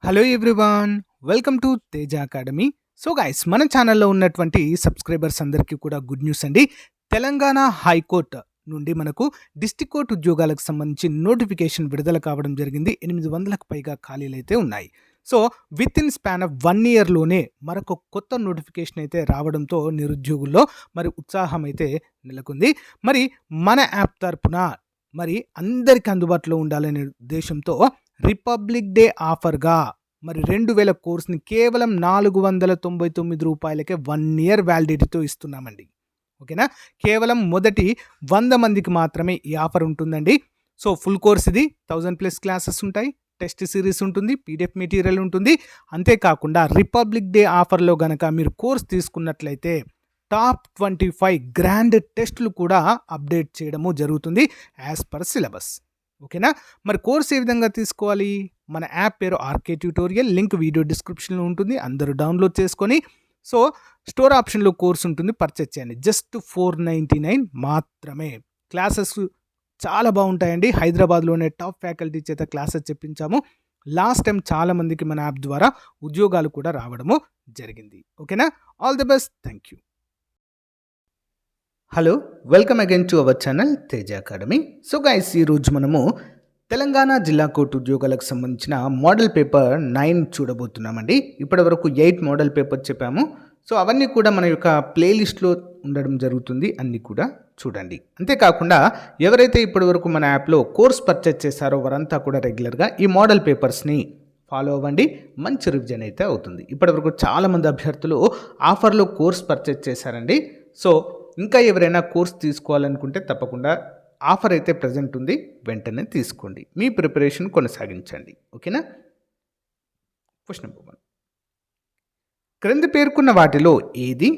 Hello everyone, welcome to Teja academy. So guys, మన ఛానల్లో ఉన్నటువంటి సబ్స్క్రైబర్స్ అందరికీ కూడా గుడ్ న్యూస్ అండి. తెలంగాణ హైకోర్టు నుండి మనకు డిస్ట్రిక్ట్ కోర్టు ఉద్యోగాలకు సంబంధించి నోటిఫికేషన్ విడుదల కావడం జరిగింది. 800కు పైగా ఖాళీలు అయితే ఉన్నాయి. So with in span of 1 ఇయర్లోనే మరొక కొత్త నోటిఫికేషన్ అయితే రావడంతో నిరుద్యోగుల్లో మరి ఉత్సాహం అయితే నెలకొంది. మరి మన యాప్ తరపున మరి అందరికీ అందుబాటులో ఉండాలనే ఉద్దేశంతో రిపబ్లిక్ డే ఆఫర్గా మరి 2000 కోర్స్ని కేవలం రూ. 499కే 1 ఇయర్ వ్యాలిడిటీతో ఇస్తున్నామండి. ఓకేనా? కేవలం మొదటి 100 మందికి మాత్రమే ఈ ఆఫర్ ఉంటుందండి. సో ఫుల్ కోర్స్ ఇది 1000+ క్లాసెస్ ఉంటాయి, టెస్ట్ సిరీస్ ఉంటుంది, పీడిఎఫ్ మెటీరియల్ ఉంటుంది. అంతేకాకుండా రిపబ్లిక్ డే ఆఫర్లో గనక మీరు కోర్స్ తీసుకున్నట్లయితే టాప్ 25 గ్రాండ్ టెస్టులు కూడా అప్డేట్ చేయడము జరుగుతుంది యాజ్ పర్ సిలబస్. ఓకేనా? మరి కోర్స్ ఏ విధంగా తీసుకోవాలి? మన యాప్ పేరు ఆర్కే ట్యూటోరియల్, లింక్ వీడియో డిస్క్రిప్షన్లో ఉంటుంది. అందరూ డౌన్లోడ్ చేసుకొని సో స్టోర్ ఆప్షన్లో కోర్స్ ఉంటుంది, పర్చేస్ చేయండి. జస్ట్ 499 మాత్రమే. క్లాసెస్ చాలా బాగుంటాయండి. హైదరాబాద్లోనే టాప్ ఫ్యాకల్టీ చేత క్లాసెస్ చెప్పించాము. లాస్ట్ టైం చాలామందికి మన యాప్ ద్వారా ఉద్యోగాలు కూడా రావడము జరిగింది. ఓకేనా? All the best. Thank you. Hello, welcome again to our channel Teja academy. So guys, ఈరోజు మనము తెలంగాణ జిల్లా కోర్టు ఉద్యోగాలకు సంబంధించిన మోడల్ పేపర్ 9 చూడబోతున్నామండి. ఇప్పటి వరకు 8 మోడల్ పేపర్ చెప్పాము. సో అవన్నీ కూడా మన యొక్క ప్లేలిస్ట్లో ఉండడం జరుగుతుంది, అన్నీ కూడా చూడండి. అంతేకాకుండా ఎవరైతే ఇప్పటి వరకు మన యాప్లో కోర్స్ పర్చేస్ చేశారో వారంతా కూడా రెగ్యులర్గా ఈ మోడల్ పేపర్స్ని ఫాలో అవ్వండి. మంచి రివిజన్ అయితే అవుతుంది. ఇప్పటివరకు చాలామంది అభ్యర్థులు ఆఫర్లో కోర్స్ పర్చేస్ చేశారండి. సో ఇంకా ఎవరైనా కోర్స్ తీసుకోవాలనుకుంటే తప్పకుండా ఆఫర్ అయితే ప్రజెంట్ ఉంది, వెంటనే తీసుకోండి. మీ ప్రిపరేషన్ కొనసాగించండి. ఓకేనా? Question number 1. క్రింది పేర్కొన్న వాటిలో ఏది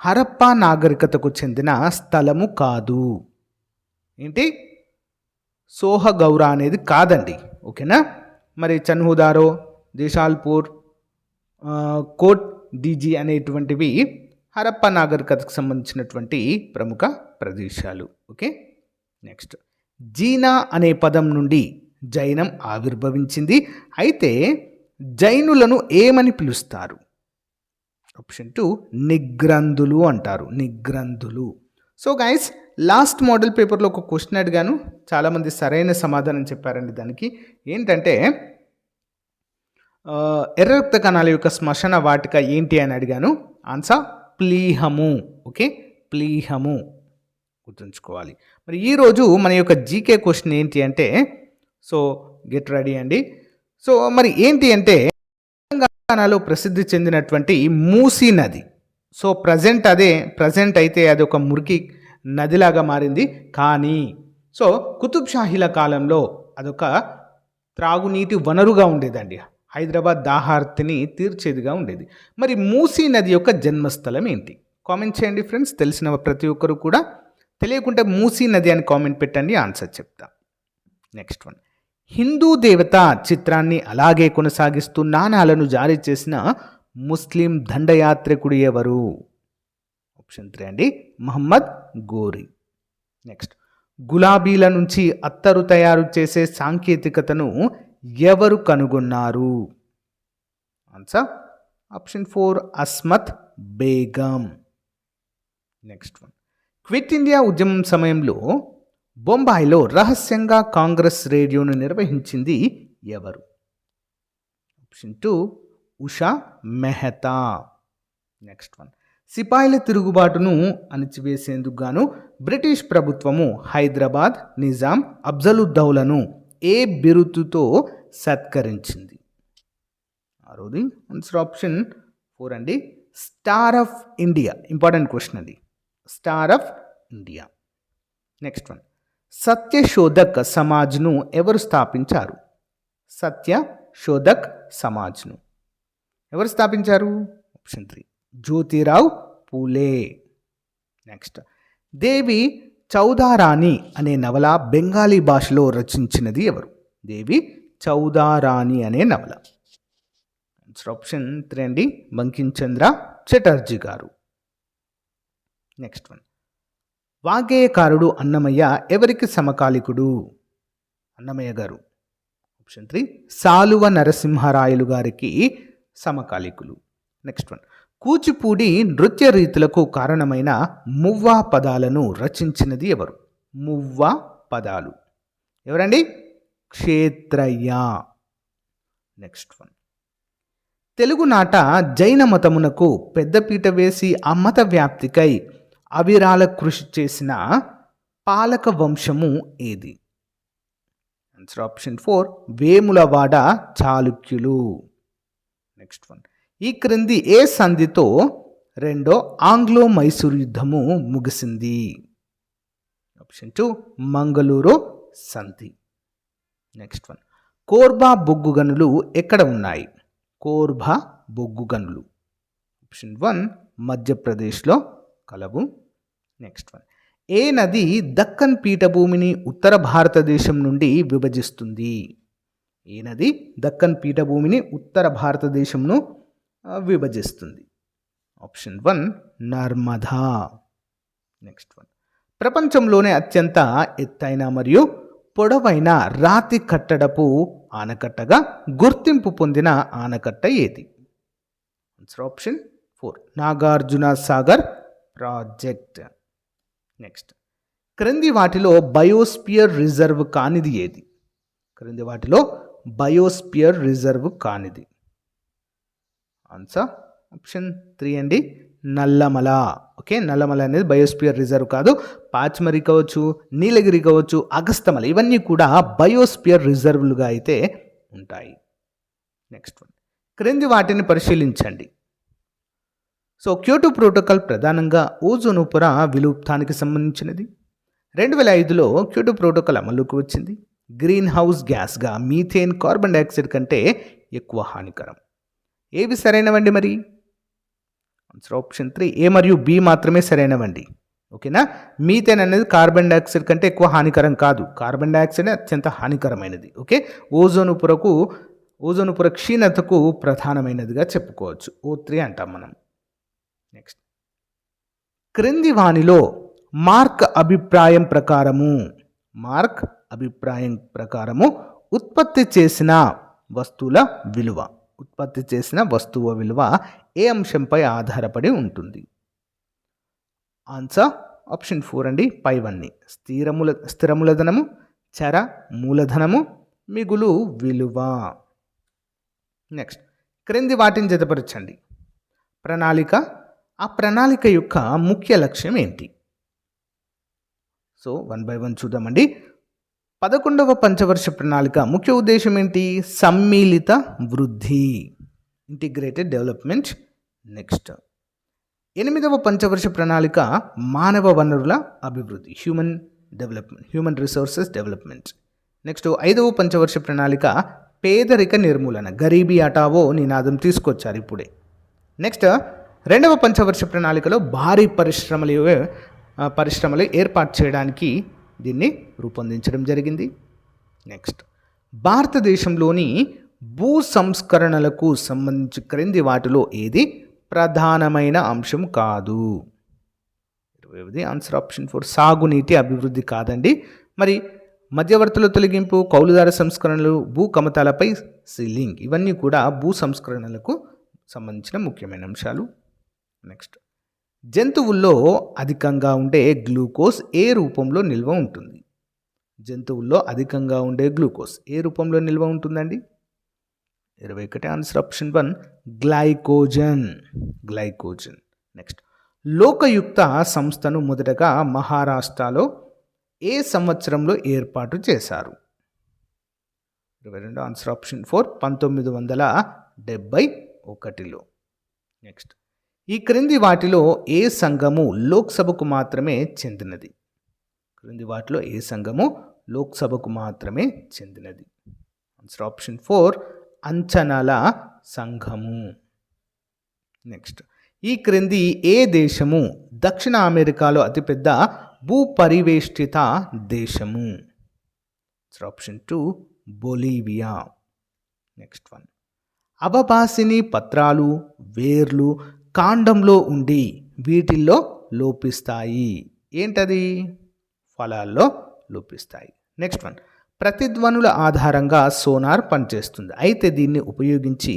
హరప్పా నాగరికతకు చెందిన స్థలము కాదు? ఏంటి? సోహగౌరా అనేది కాదండి. ఓకేనా? మరి చన్హుదారో, దేశాల్పూర్, కోట్ డీజీ అనేటువంటివి హరప్పా నాగరికతకు సంబంధించినటువంటి ప్రముఖ ప్రదేశాలు. Okay, next. జీనా అనే పదం నుండి జైనం ఆవిర్భవించింది. అయితే జైనులను ఏమని పిలుస్తారు? ఆప్షన్ 2 నిగ్రంధులు అంటారు. నిగ్రంధులు. సో గైస్, లాస్ట్ మోడల్ పేపర్లో ఒక క్వశ్చన్ అడిగాను, చాలామంది సరైన సమాధానం చెప్పారండి. దానికి ఏంటంటే ఎర్ర రక్త కణాల యొక్క శ్మశాన వాటిక ఏంటి అని అడిగాను. ఆన్సర్ ప్లీహము. ఓకే, ప్లీహము గుర్తుంచుకోవాలి. మరి ఈరోజు మన యొక్క జీకే క్వశ్చన్ ఏంటి అంటే, సో గెట్ రెడీ అండి. సో మరి ఏంటి అంటే, తెలంగాణలో ప్రసిద్ధి చెందినటువంటి మూసీ నది. సో ప్రజెంట్ అయితే అది ఒక మురికి నదిలాగా మారింది. కానీ సో కుతుబ్ షాహీల కాలంలో అదొక త్రాగునీటి వనరుగా ఉండేదండి. హైదరాబాద్ దాహార్తిని తీర్చేదిగా ఉండేది. మరి మూసీ నది యొక్క జన్మస్థలం ఏంటి? కామెంట్ చేయండి ఫ్రెండ్స్, తెలిసిన ప్రతి ఒక్కరు కూడా. తెలియకుంటే మూసీ నది అని కామెంట్ పెట్టండి, ఆన్సర్ చెప్తా. Next one. హిందూ దేవత చిత్రాన్ని అలాగే కొనసాగిస్తూ నాణాలను జారీ చేసిన ముస్లిం దండయాత్రికుడు ఎవరు? ఆప్షన్ 3 అండి, మహమ్మద్ గోరి. నెక్స్ట్. గులాబీల నుంచి అత్తరు తయారు చేసే సాంకేతికతను ఎవరు కనుగొన్నారు? Answer option 4 Asmat Begum. Next one. Quit India ఉద్యమం సమయంలో బొంబాయిలో రహస్యంగా కాంగ్రెస్ రేడియోను నిర్వహించింది ఎవరు? Option 2 Usha Mehta. Next one. సిపాయిల తిరుగుబాటును అణిచివేసేందుకు గాను బ్రిటిష్ ప్రభుత్వము హైదరాబాద్ నిజాం అఫ్జలుద్దౌలను ఏ బిరుదుతో సత్కరించింది? ఆరోది ఆన్సర్ ఆప్షన్ 4 అండి, Star of India. Important question అండి, Star of India. Next one. Satyashodhak సమాజ్ను ఎవరు స్థాపించారు? సత్యశోధక్ సమాజ్ను ఎవరు స్థాపించారు? ఆప్షన్ 3 జ్యోతిరావు పూలే. నెక్స్ట్. దేవి చౌదారాణి అనే నవల బెంగాలీ భాషలో రచించినది ఎవరు? దేవి చౌదారాణి అనే నవల. ఆన్సర్ ఆప్షన్ 3 అండి, బంకించంద్ర చటర్జీ గారు. Next one. వాగ్గేయకారుడు అన్నమయ్య ఎవరికి సమకాలికుడు? అన్నమయ్య గారు. ఆప్షన్ 3 సాలువ నరసింహరాయలు గారికి సమకాలీకులు. నెక్స్ట్ వన్, కూచిపూడి నృత్య రీతులకు కారణమైన మువ్వా పదాలను రచించినది ఎవరు? మువ్వా పదాలు ఎవరండి? క్షేత్రయ్య. నెక్స్ట్ వన్, తెలుగునాట జైన మతమునకు పెద్దపీట వేసి ఆ మత వ్యాప్తికై అవిరాల కృషి చేసిన పాలక వంశము ఏది? ఆన్సర్ ఆప్షన్ 4 వేములవాడ చాళుక్యులు. నెక్స్ట్ వన్, ఈ క్రింది ఏ సంధితో రెండో ఆంగ్లో మైసూరు యుద్ధము ముగిసింది? ఆప్షన్ 2 మంగళూరు సంధి. నెక్స్ట్ వన్, కోర్బా బొగ్గు గనులు ఎక్కడ ఉన్నాయి? కోర్బా బొగ్గు గనులు ఆప్షన్ 1 మధ్యప్రదేశ్లో కలవు. నెక్స్ట్ వన్, ఏ నది దక్కన్ పీఠభూమిని ఉత్తర భారతదేశం నుండి విభజిస్తుంది? ఏ నది దక్కన్ పీఠభూమిని ఉత్తర భారతదేశంను విభజిస్తుంది? ఆప్షన్ 1 నర్మదా. నెక్స్ట్ వన్, ప్రపంచంలోనే అత్యంత ఎత్తైన మరియు పొడవైన రాతి కట్టడపు ఆనకట్టగా గుర్తింపు పొందిన ఆనకట్ట ఏది? Answer option 4 Nagarjuna Sagar project. Next, క్రింది వాటిలో బయోస్పియర్ రిజర్వ్ కానిది ఏది? క్రింది వాటిలో బయోస్పియర్ రిజర్వ్ కానిది? ఆన్సర్ ఆప్షన్ 3 అండి, నల్లమల. ఓకే, నల్లమల అనేది బయోస్పియర్ రిజర్వ్ కాదు. పాచ్మరి కావచ్చు, నీలగిరి కావచ్చు, అగస్తమల ఇవన్నీ కూడా బయోస్పియర్ రిజర్వ్లుగా అయితే ఉంటాయి. నెక్స్ట్ వన్, క్రింది వాటిని పరిశీలించండి. సో క్యోటో ప్రోటోకాల్ ప్రధానంగా ఓజోను పొర విలుప్తానికి సంబంధించినది. 2005లో క్యోటో ప్రోటోకాల్ అమలుకు వచ్చింది. గ్రీన్ హౌస్ గ్యాస్గా మీథేన్ కార్బన్ డైఆక్సైడ్ కంటే ఎక్కువ హానికరం. ఏవి సరైనవండి మరి? ఆన్సర్ ఆప్షన్ 3 ఏ మరియు బి మాత్రమే సరైనవండి. ఓకేనా, మీథేన్ అనేది కార్బన్ డైఆక్సైడ్ కంటే ఎక్కువ హానికరం కాదు. కార్బన్ డైఆక్సైడ్ అత్యంత హానికరమైనది. ఓకే, ఓజోను పొర క్షీణతకు ప్రధానమైనదిగా చెప్పుకోవచ్చు. O3 అంటాం మనం. నెక్స్ట్, క్రింది వానిలో మార్క్ అభిప్రాయం ప్రకారము ఉత్పత్తి చేసిన వస్తువు విలువ ఏ అంశంపై ఆధారపడి ఉంటుంది? ఆన్సర్ ఆప్షన్ 4 అండి, పైవన్నీ. స్థిర మూలధనము, చర మూలధనము, మిగులు విలువ. నెక్స్ట్, క్రింది వాటిని జతపరచండి. ప్రణాళిక, ఆ ప్రణాళిక యొక్క ముఖ్య లక్ష్యం ఏంటి? సో 1 by 1 చూద్దామండి. 11వ పంచవర్ష ప్రణాళిక ముఖ్య ఉద్దేశం ఏంటి? సమ్మిళిత వృద్ధి, ఇంటిగ్రేటెడ్ డెవలప్మెంట్. నెక్స్ట్, 8వ పంచవర్ష ప్రణాళిక మానవ వనరుల అభివృద్ధి, హ్యూమన్ రిసోర్సెస్ డెవలప్మెంట్. నెక్స్ట్, 5వ పంచవర్ష ప్రణాళిక పేదరిక నిర్మూలన, గరీబీ హటావో నినాదం తీసుకొచ్చారు ఇప్పుడే. నెక్స్ట్, 2వ పంచవర్ష ప్రణాళికలో భారీ పరిశ్రమలు ఏర్పాటు చేయడానికి దీన్ని రూపొందించడం జరిగింది. నెక్స్ట్, భారతదేశంలోని భూ సంస్కరణలకు సంబంధించి క్రింది వాటిలో ఏది ప్రధానమైన అంశం కాదు? 20వ ఆన్సర్ ఆప్షన్ 4 సాగునీటి అభివృద్ధి కాదండి. మరి మధ్యవర్తుల తొలగింపు, కౌలుదార సంస్కరణలు, భూ కమతాలపై సీలింగ్ ఇవన్నీ కూడా భూ సంస్కరణలకు సంబంధించిన ముఖ్యమైన అంశాలు. నెక్స్ట్, జంతువుల్లో అధికంగా ఉండే గ్లూకోజ్ ఏ రూపంలో నిల్వ ఉంటుంది? జంతువుల్లో అధికంగా ఉండే గ్లూకోజ్ ఏ రూపంలో నిల్వ ఉంటుందండి? 21 answer option 1 glycogen. Next, Lokayukta సంస్థను మొదటగా మహారాష్ట్రలో ఏ సంవత్సరంలో ఏర్పాటు చేశారు? 22 ఆన్సర్ ఆప్షన్ 4 1971లో. నెక్స్ట్, ఈ క్రింది వాటిలో ఏ సంఘము లోక్సభకు మాత్రమే చెందినది? ఆన్సర్ ఆప్షన్ 4 అంచనాల సంఘము. నెక్స్ట్, ఈ క్రింది ఏ దేశము దక్షిణ అమెరికాలో అతిపెద్ద భూపరివేష్టిత దేశము? Answer option 2 Bolivia. Next one, అబబాసిని పత్రాలు, వేర్లు కాండంలో ఉండి వీటిల్లో లోపిస్తాయి. ఏంటది? ఫలాల్లో లోపిస్తాయి. నెక్స్ట్ వన్, ప్రతిధ్వనుల ఆధారంగా సోనార్ పనిచేస్తుంది. అయితే దీన్ని ఉపయోగించి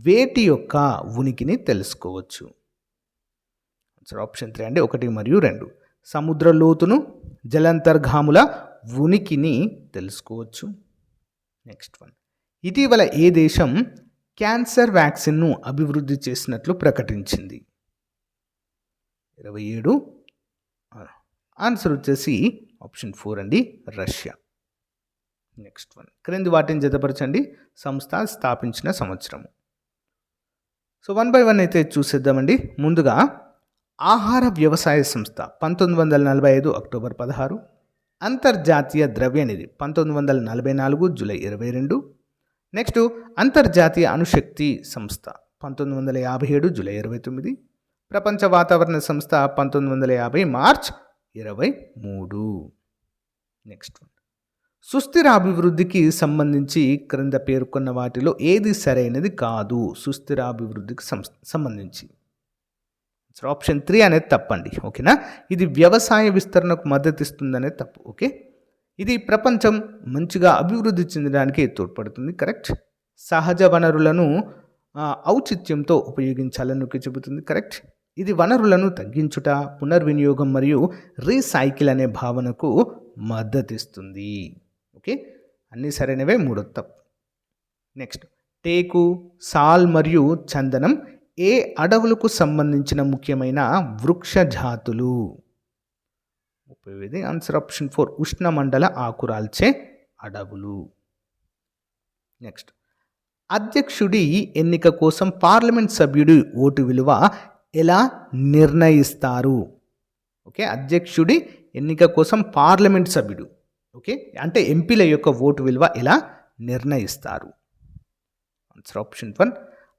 వేటి యొక్క ఉనికిని తెలుసుకోవచ్చు. ఆప్షన్ 3 అండి, 1 మరియు 2. సముద్ర లోతును, జలాంతర్గాముల ఉనికిని తెలుసుకోవచ్చు. నెక్స్ట్ వన్, ఇటీవల ఏ దేశం క్యాన్సర్ వ్యాక్సిన్ను అభివృద్ధి చేసినట్లు ప్రకటించింది? 27. ఆన్సర్ వచ్చేసి ఆప్షన్ 4 అండి, రష్యా. నెక్స్ట్ వన్, క్రింది వాటిని జతపరచండి. సంస్థ స్థాపించిన సంవత్సరము. సో 1 by 1 అయితే చూసేద్దామండి. ముందుగా ఆహార వ్యవసాయ సంస్థ 1945 అక్టోబర్ 16. అంతర్జాతీయ ద్రవ్యనిధి 1944 జూలై 22. నెక్స్ట్ అంతర్జాతీయ అణుశక్తి సంస్థ 1957 జూలై 29. ప్రపంచ వాతావరణ సంస్థ 1950 మార్చ్ 23. నెక్స్ట్ వన్, సుస్థిర అభివృద్ధికి సంబంధించి క్రింద పేర్కొన్న వాటిలో ఏది సరైనది కాదు? సుస్థిర అభివృద్ధికి సంబంధించి ఆప్షన్ 3 అనేది తప్పండి. ఓకేనా, ఇది వ్యవసాయ విస్తరణకు మద్దతు ఇస్తుంది అనేది తప్పు. ఓకే, ఇది ప్రపంచం మంచిగా అభివృద్ధి చెందడానికి తోడ్పడుతుంది. కరెక్ట్. సహజ వనరులను ఔచిత్యంతో ఉపయోగించాలని చెబుతుంది. కరెక్ట్. ఇది వనరులను తగ్గించుట, పునర్వినియోగం మరియు రీసైకిల్ అనే భావనకు మద్దతిస్తుంది. ఓకే, అన్నీ సరైనవే, 3 తప్పు. నెక్స్ట్, టేకు, సాల్ మరియు చందనం ఏ అడవులకు సంబంధించిన ముఖ్యమైన వృక్ష జాతులు? 38. ఆన్సర్ ఆప్షన్ 4, ఉష్ణమండల ఆకురాల్చే అడవులు. నెక్స్ట్, అధ్యక్షుడి ఎన్నిక కోసం పార్లమెంట్ సభ్యుడి ఓటు విలువ ఎలా నిర్ణయిస్తారు? ఓకే, అధ్యక్షుడి ఎన్నిక కోసం పార్లమెంట్ సభ్యుడు, ఓకే, అంటే ఎంపీల యొక్క ఓటు విలువ ఎలా నిర్ణయిస్తారు? ఆన్సర్ ఆప్షన్ 1,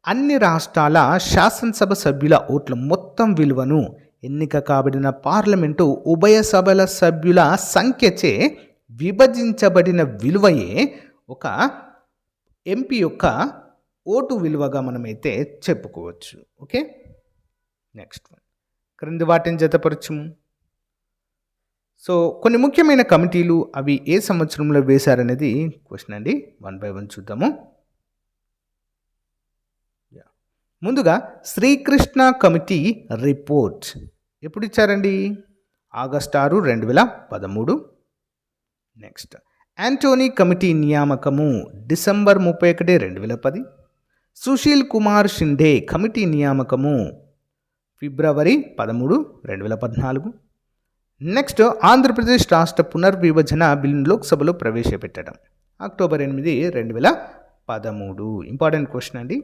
అన్ని రాష్ట్రాల శాసనసభ సభ్యుల ఓట్ల మొత్తం విలువను ఎన్నిక కాబడిన పార్లమెంటు ఉభయ సభల సభ్యుల సంఖ్యచే విభజించబడిన విలువయే ఒక ఎంపీ యొక్క ఓటు విలువగా మనమైతే చెప్పుకోవచ్చు. ఓకే, నెక్స్ట్ వన్, క్రింది వాటిని జతపరచుము. సో కొన్ని ముఖ్యమైన కమిటీలు అవి ఏ సంవత్సరంలో వేశారనేది క్వశ్చన్ అండి. 1 by 1 చూద్దాము. ముందుగా శ్రీకృష్ణ కమిటీ రిపోర్ట్ ఎప్పుడు ఇచ్చారండి? ఆగస్టు 6, 2013. నెక్స్ట్, యాంటోనీ కమిటీ నియామకము డిసెంబర్ 31, 2010. సుశీల్ కుమార్ షిండే కమిటీ నియామకము ఫిబ్రవరి 13, 2014. నెక్స్ట్, ఆంధ్రప్రదేశ్ రాష్ట్ర పునర్విభజన బిల్లును లోక్సభలో ప్రవేశపెట్టడం అక్టోబర్ 8, 2013. ఇంపార్టెంట్ క్వశ్చన్ అండి.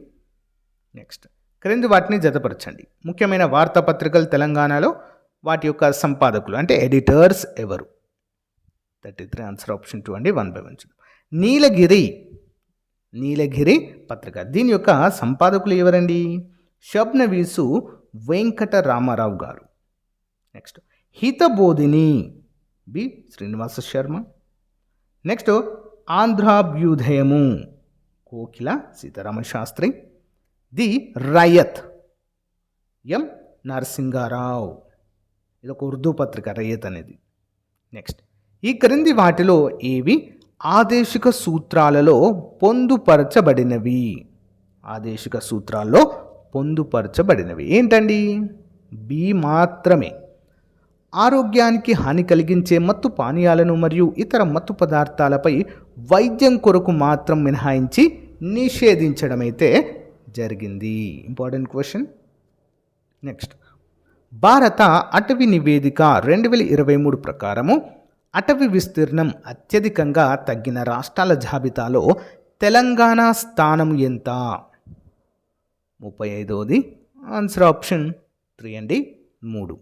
నెక్స్ట్, క్రింది వాటిని జతపరచండి. ముఖ్యమైన వార్తాపత్రికలు తెలంగాణలో వాటి యొక్క సంపాదకులు అంటే ఎడిటర్స్ ఎవరు? 33. ఆన్సర్ ఆప్షన్ 2 అండి. 1 by 1. నీలగిరి పత్రిక, దీని యొక్క సంపాదకులు ఎవరండి? షబ్నవీసు వెంకట రామారావు గారు. Next, Hitabodhini B Srinivasa Sharma. Next, Andhrabhyudayamu Kokila Sitarama Sastri. The Rayat M Narasingarao, ఇది ఒక ఉర్దూ పత్రిక రయత్ అనేది. నెక్స్ట్, ఈ క్రింది వాటిలో ఏవి ఆదేశిక సూత్రాలలో పొందుపరచబడినవి? ఆదేశిక సూత్రాల్లో పొందుపరచబడినవి ఏంటండి? బి మాత్రమే. ఆరోగ్యానికి హాని కలిగించే మత్తు పానీయాలను మరియు ఇతర మత్తు పదార్థాలపై వైద్యం కొరకు మాత్రం మినహాయించి నిషేధించడమైతే జరిగింది. Important question. నెక్స్ట్, భారత అటవీ నివేదిక 2023 ప్రకారము అటవీ విస్తీర్ణం అత్యధికంగా తగ్గిన రాష్ట్రాల జాబితాలో తెలంగాణ స్థానం ఎంత? 35ది. ఆన్సర్ ఆప్షన్ 3 అండి, 3.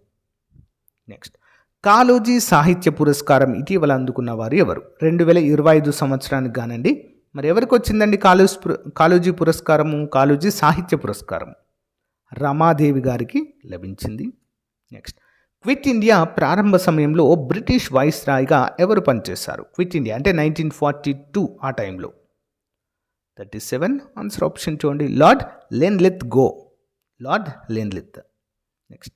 నెక్స్ట్, కాళోజీ సాహిత్య పురస్కారం ఇటీవల అందుకున్న వారు ఎవరు? 2025 సంవత్సరానికి గానండి. మరి ఎవరికి వచ్చిందండి కాళోజీ పురస్కారము? కాళోజీ సాహిత్య పురస్కారం రమాదేవి గారికి లభించింది. నెక్స్ట్, క్విట్ ఇండియా ప్రారంభ సమయంలో బ్రిటిష్ వైస్రాయ్గా ఎవరు పనిచేశారు? క్విట్ ఇండియా అంటే 1942 ఆ టైంలో. 37. ఆన్సర్ ఆప్షన్ 2 అండి, lord Linlithgow. Lord Linlith. Next,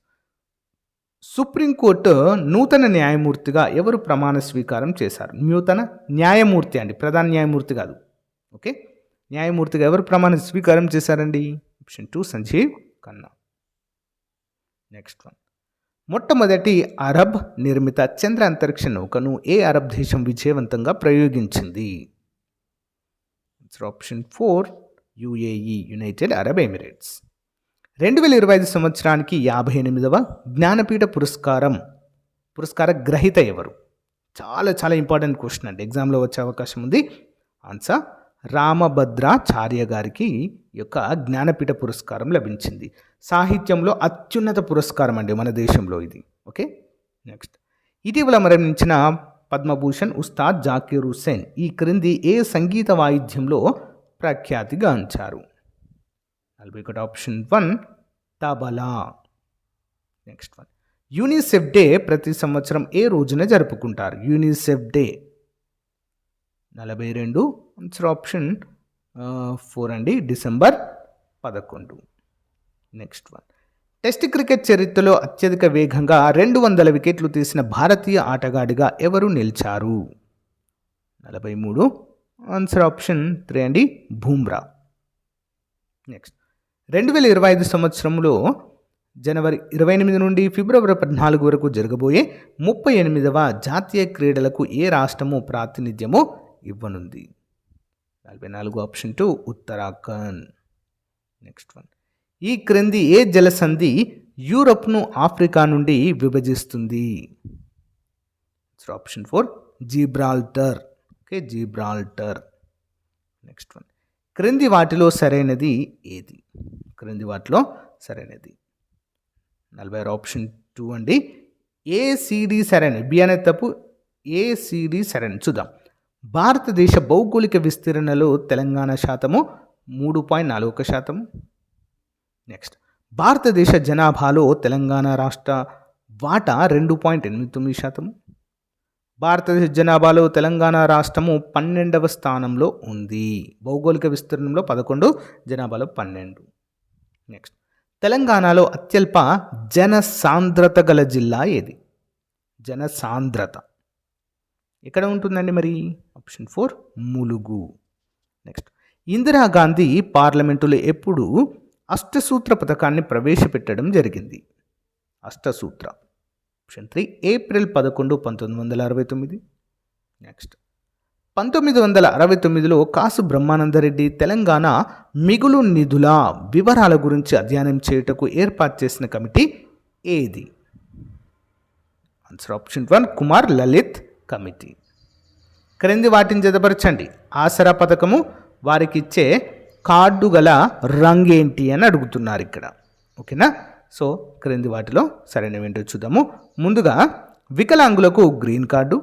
supreme court నూతన న్యాయమూర్తిగా ఎవరు ప్రమాణ స్వీకారం చేశారు? నూతన న్యాయమూర్తి అండి, ప్రధాన న్యాయమూర్తి కాదు. ఓకే, న్యాయమూర్తిగా ఎవరు ప్రమాణ స్వీకారం చేశారండి? Option 2 Sanjiv Khanna. Next one, మొట్టమొదటి అరబ్ నిర్మిత చంద్ర అంతరిక్ష నౌకను ఏ అరబ్ దేశం విజయవంతంగా ప్రయోగించింది? Option 4 UAE, united Arab emirates. 2025 సంవత్సరానికి 58వ జ్ఞానపీఠ పురస్కార గ్రహీత ఎవరు? చాలా చాలా ఇంపార్టెంట్ క్వశ్చన్ అండి, ఎగ్జామ్లో వచ్చే అవకాశం ఉంది. ఆన్సర్ రామభద్రాచార్య గారికి యొక్క జ్ఞానపీఠ పురస్కారం లభించింది. సాహిత్యంలో అత్యున్నత పురస్కారం అండి మన దేశంలో ఇది. ఓకే, నెక్స్ట్, ఇటీవల మరణించిన పద్మభూషణ్ ఉస్తాద్ జాకీర్ హుస్సేన్ ఈ క్రింది ఏ సంగీత వాయిద్యంలో ప్రఖ్యాతిగాంచారు? 41 option 1 tabla. Next one, UNICEF day ప్రతి సంవత్సరం ఏ రోజున జరుపుకుంటారు? యూనిసెఫ్ డే 42 ఆన్సర్ ఆప్షన్ 4 అండి, December 11. Next one, test cricket చరిత్రలో అత్యధిక వేగంగా 200 వికెట్లు తీసిన భారతీయ ఆటగాడిగా ఎవరు నిలిచారు? 43 ఆన్సర్ ఆప్షన్ 3 అండి, బూమ్రా. నెక్స్ట్, 2025 సంవత్సరంలో జనవరి 28 నుండి ఫిబ్రవరి 14 వరకు జరగబోయే 38వ జాతీయ క్రీడలకు ఏ రాష్ట్రము ప్రాతినిధ్యము ఇవ్వనుంది? 44 ఆప్షన్ 2 ఉత్తరాఖండ్. నెక్స్ట్ వన్, ఈ క్రింది ఏ జలసంధి యూరప్ను ఆఫ్రికా నుండి విభజిస్తుంది? Option 4 Gibraltar. Okay, Gibraltar. Next one, క్రింది వాటిలో సరైనది ఏది? క్రింది వాటిలో సరైనది 46 ఆప్షన్ 2 అండి, ఏసిడి సరైనది, బి అనేది తప్పు, ఏసిడి సరైనది. చూద్దాం. భారతదేశ భౌగోళిక విస్తీర్ణలో తెలంగాణ శాతము 3.41%. నెక్స్ట్, భారతదేశ జనాభాలో తెలంగాణ రాష్ట్ర వాటా 2.89%. భారతదేశ జనాభాలో తెలంగాణ రాష్ట్రము 12వ స్థానంలో ఉంది. భౌగోళిక విస్తీర్ణంలో 11, జనాభాలో 12. నెక్స్ట్, తెలంగాణలో అత్యల్ప జనసాంద్రత గల జిల్లా ఏది? జనసాంద్రత ఎక్కడ ఉంటుందండి మరి? ఆప్షన్ 4 ములుగు. నెక్స్ట్, ఇందిరాగాంధీ పార్లమెంటులో ఎప్పుడు అష్టసూత్ర పథకాన్ని ప్రవేశపెట్టడం జరిగింది? అష్టసూత్ర ఆప్షన్ 3 ఏప్రిల్ 11, 1969. నెక్స్ట్, 1969లో కాసు బ్రహ్మానందరెడ్డి తెలంగాణ మిగులు నిధుల వివరాల గురించి అధ్యయనం చేయుటకు ఏర్పాటు చేసిన కమిటీ ఏది? Answer option 1 Kumar Lalit committee. క్రింది వాటిని జతపరచండి. ఆసరా పథకము వారికి ఇచ్చే కార్డు గల రంగేంటి అని అడుగుతున్నారు ఇక్కడ. ఓకేనా? సో క్రింది వాటిలో సరైనవి ఏంటో చూద్దాము. ముందుగా వికలాంగులకు గ్రీన్ కార్డు,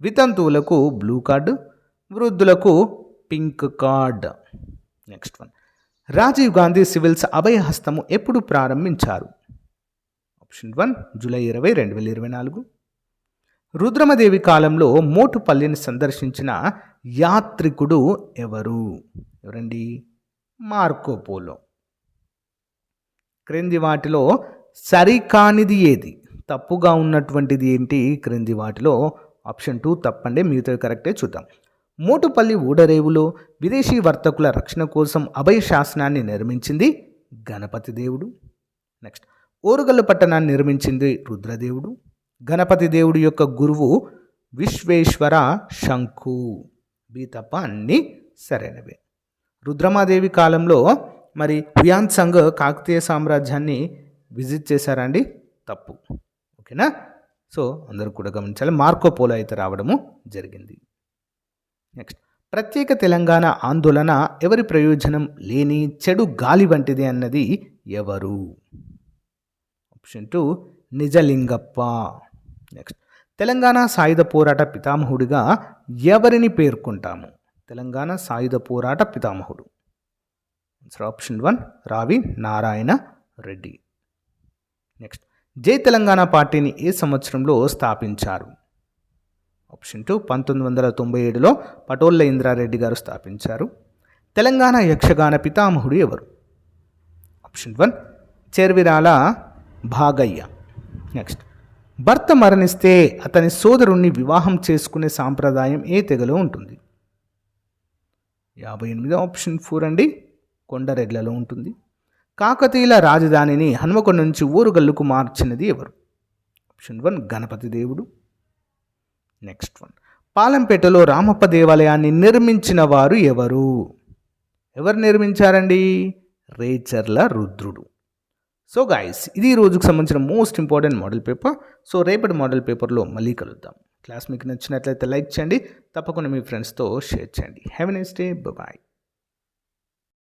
వితంతువులకు బ్లూ కార్డు, వృద్ధులకు pink card. Next one, Rajiv Gandhi civils అభయహస్తము ఎప్పుడు ప్రారంభించారు? Option 1 July 20, 2024. రుద్రమదేవి కాలంలో మోటుపల్లిని సందర్శించిన యాత్రికుడు ఎవరండి? మార్కోపోలో. క్రింది వాటిలో సరికానిది ఏది? తప్పుగా ఉన్నటువంటిది ఏంటి? క్రింది వాటిలో ఆప్షన్ 2 తప్పండి, మిగతావి కరెక్టే. చూద్దాం. మోటుపల్లి ఊడరేవులో విదేశీ వర్తకుల రక్షణ కోసం అభయ శాసనాన్ని నిర్మించింది గణపతి దేవుడు. నెక్స్ట్, ఓరుగల్లు పట్టణాన్ని నిర్మించింది రుద్రదేవుడు. గణపతి దేవుడి యొక్క గురువు విశ్వేశ్వర శంకు. బి తప్ప, అన్నీ సరైనవే. రుద్రమాదేవి కాలంలో మరి హుయాన్ సంగ్ కాకతీయ సామ్రాజ్యాన్ని విజిట్ చేశారండి? తప్పు. ఓకేనా? సో అందరూ కూడా గమనించాలి. మార్కోపోలో అయితే రావడము జరిగింది. నెక్స్ట్, ప్రత్యేక తెలంగాణ ఆందోళన ఎవరి ప్రయోజనం లేని చెడు గాలి వంటిది అన్నది ఎవరు? ఆప్షన్ 2 నిజలింగప్ప. నెక్స్ట్, తెలంగాణ సాయుధ పోరాట పితామహుడిగా ఎవరిని పేర్కొంటాము? తెలంగాణ సాయుధ పోరాట పితామహుడు. ఆప్షన్ 1 రావి నారాయణ రెడ్డి. నెక్స్ట్, జై తెలంగాణ పార్టీని ఏ సంవత్సరంలో స్థాపించారు? ఆప్షన్ 2 1997లో పటోళ్ళ ఇంద్రారెడ్డి గారు స్థాపించారు. తెలంగాణ యక్షగాన పితామహుడు ఎవరు? ఆప్షన్ 1 చెర్విరాల భాగయ్య. నెక్స్ట్, భర్త మరణిస్తే అతని సోదరుణ్ణి వివాహం చేసుకునే సాంప్రదాయం ఏ తెగలో ఉంటుంది? 58 ఆప్షన్ 4 అండి, కొండరెడ్లలో ఉంటుంది. కాకతీయుల రాజధానిని హన్మకొండ నుంచి ఓరుగల్లుకు మార్చినది ఎవరు? ఆప్షన్ 1 గణపతి దేవుడు. నెక్స్ట్ వన్, పాలంపేటలో రామప్ప దేవాలయాన్ని నిర్మించిన వారు ఎవరు? ఎవరు నిర్మించారండి? రేచర్ల రుద్రుడు. సో గాయస్, ఇది ఈ రోజుకు సంబంధించిన most important model paper. So రేపటి మోడల్ పేపర్లో మళ్ళీ కలుద్దాం. క్లాస్ మీకు నచ్చినట్లయితే లైక్ చేయండి, తప్పకుండా మీ ఫ్రెండ్స్తో షేర్ చేయండి. Have a nice day, bye.